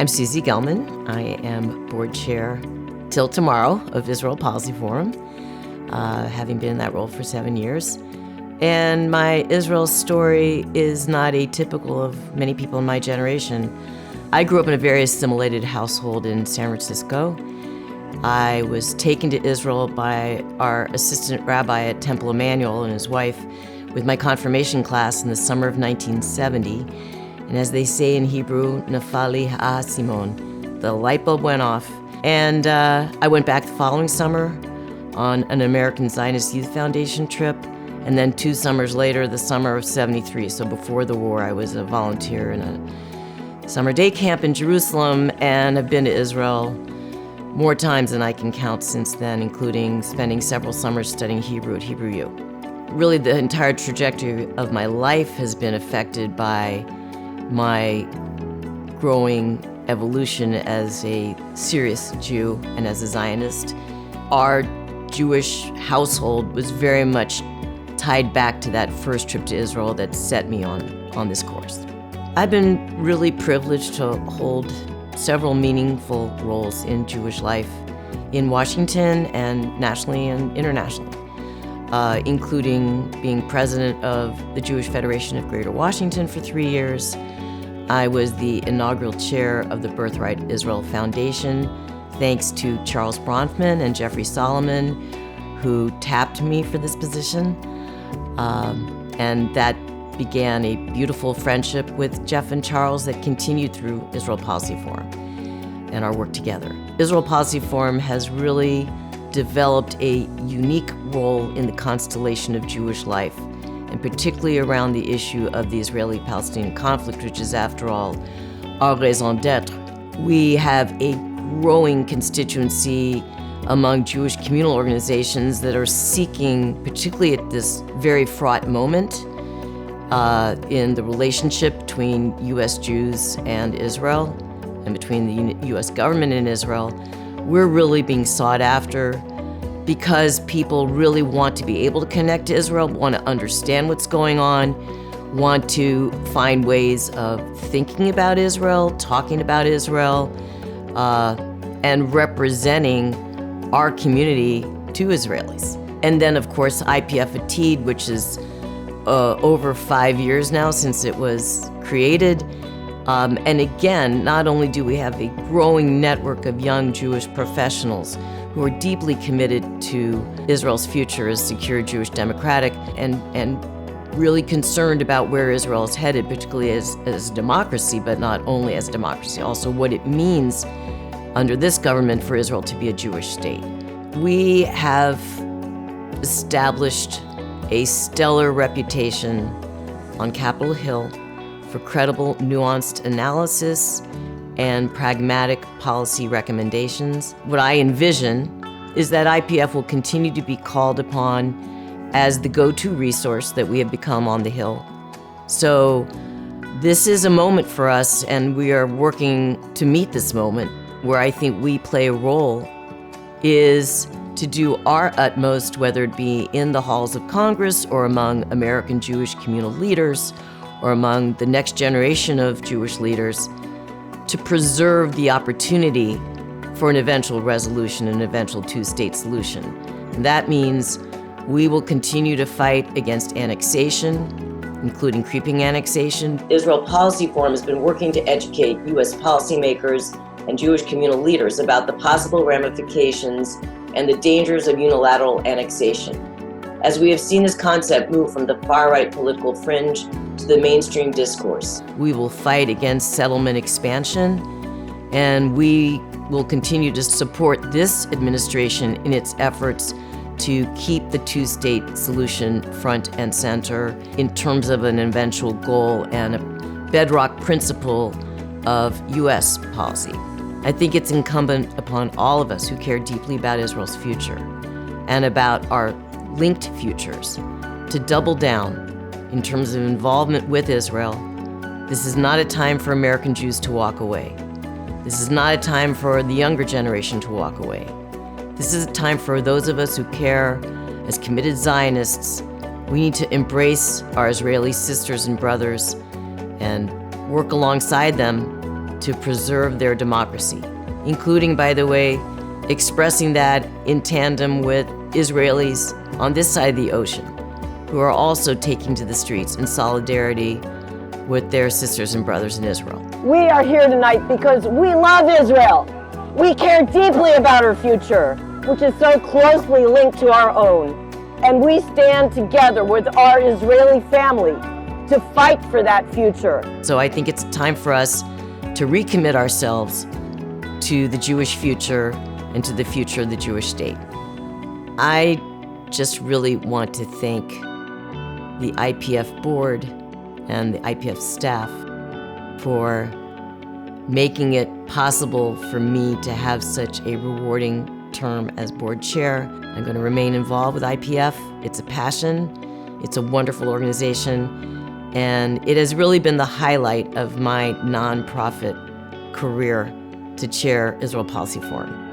I'm Susie Gelman. I am board chair till tomorrow of Israel Policy Forum, having been in that role for 7 years. And my Israel story is not atypical of many people in my generation. I grew up in a very assimilated household in San Francisco. I was taken to Israel by our assistant rabbi at Temple Emmanuel and his wife with my confirmation class in the summer of 1970. And as they say in Hebrew, nafali ha'asimon, the light bulb went off. And I went back the following summer on an American Zionist Youth Foundation trip. And then 2 summers later, the summer of 73, so before the war, I was a volunteer in a summer day camp in Jerusalem, and I've been to Israel more times than I can count since then, including spending several summers studying Hebrew at Hebrew U. Really, the entire trajectory of my life has been affected by my growing evolution as a serious Jew and as a Zionist. Our Jewish household was very much tied back to that first trip to Israel that set me on this course. I've been really privileged to hold several meaningful roles in Jewish life in Washington and nationally and internationally, including being president of the Jewish Federation of Greater Washington for 3 years. I was the inaugural chair of the Birthright Israel Foundation, thanks to Charles Bronfman and Jeffrey Solomon, who tapped me for this position. And that began a beautiful friendship with Jeff and Charles that continued through Israel Policy Forum and our work together. Israel Policy Forum has really developed a unique role in the constellation of Jewish life, and particularly around the issue of the Israeli-Palestinian conflict, which is, after all, our raison d'etre. We have a growing constituency among Jewish communal organizations that are seeking, particularly at this very fraught moment in the relationship between U.S. Jews and Israel, and between the U.S. government and Israel, we're really being sought after because people really want to be able to connect to Israel, want to understand what's going on, want to find ways of thinking about Israel, talking about Israel, and representing our community to Israelis. And then, of course, IPF Atid, which is over 5 years now since it was created. And again, not only do we have a growing network of young Jewish professionals who are deeply committed to Israel's future as secure Jewish democratic and really concerned about where Israel is headed, particularly as a democracy, but not only as a democracy, also what it means under this government for Israel to be a Jewish state. We have established a stellar reputation on Capitol Hill for credible, nuanced analysis and pragmatic policy recommendations. What I envision is that IPF will continue to be called upon as the go-to resource that we have become on the Hill. So this is a moment for us, and we are working to meet this moment. Where I think we play a role is to do our utmost, whether it be in the halls of Congress or among American Jewish communal leaders or among the next generation of Jewish leaders, to preserve the opportunity for an eventual resolution, an eventual two-state solution. And that means we will continue to fight against annexation, including creeping annexation. Israel Policy Forum has been working to educate U.S. policymakers and Jewish communal leaders about the possible ramifications and the dangers of unilateral annexation. As we have seen this concept move from the far-right political fringe to the mainstream discourse. We will fight against settlement expansion, and we will continue to support this administration in its efforts to keep the two-state solution front and center in terms of an eventual goal and a bedrock principle of U.S. policy. I think it's incumbent upon all of us who care deeply about Israel's future and about our linked futures to double down in terms of involvement with Israel. This is not a time for American Jews to walk away. This is not a time for the younger generation to walk away. This is a time for those of us who care as committed Zionists. We need to embrace our Israeli sisters and brothers and work alongside them to preserve their democracy, including, by the way, expressing that in tandem with Israelis on this side of the ocean, who are also taking to the streets in solidarity with their sisters and brothers in Israel. We are here tonight because we love Israel. We care deeply about her future, which is so closely linked to our own. And we stand together with our Israeli family to fight for that future. So I think it's time for us to recommit ourselves to the Jewish future and to the future of the Jewish state. I just really want to thank the IPF board and the IPF staff for making it possible for me to have such a rewarding term as board chair. I'm going to remain involved with IPF. It's a passion. It's a wonderful organization. And it has really been the highlight of my nonprofit career to chair Israel Policy Forum.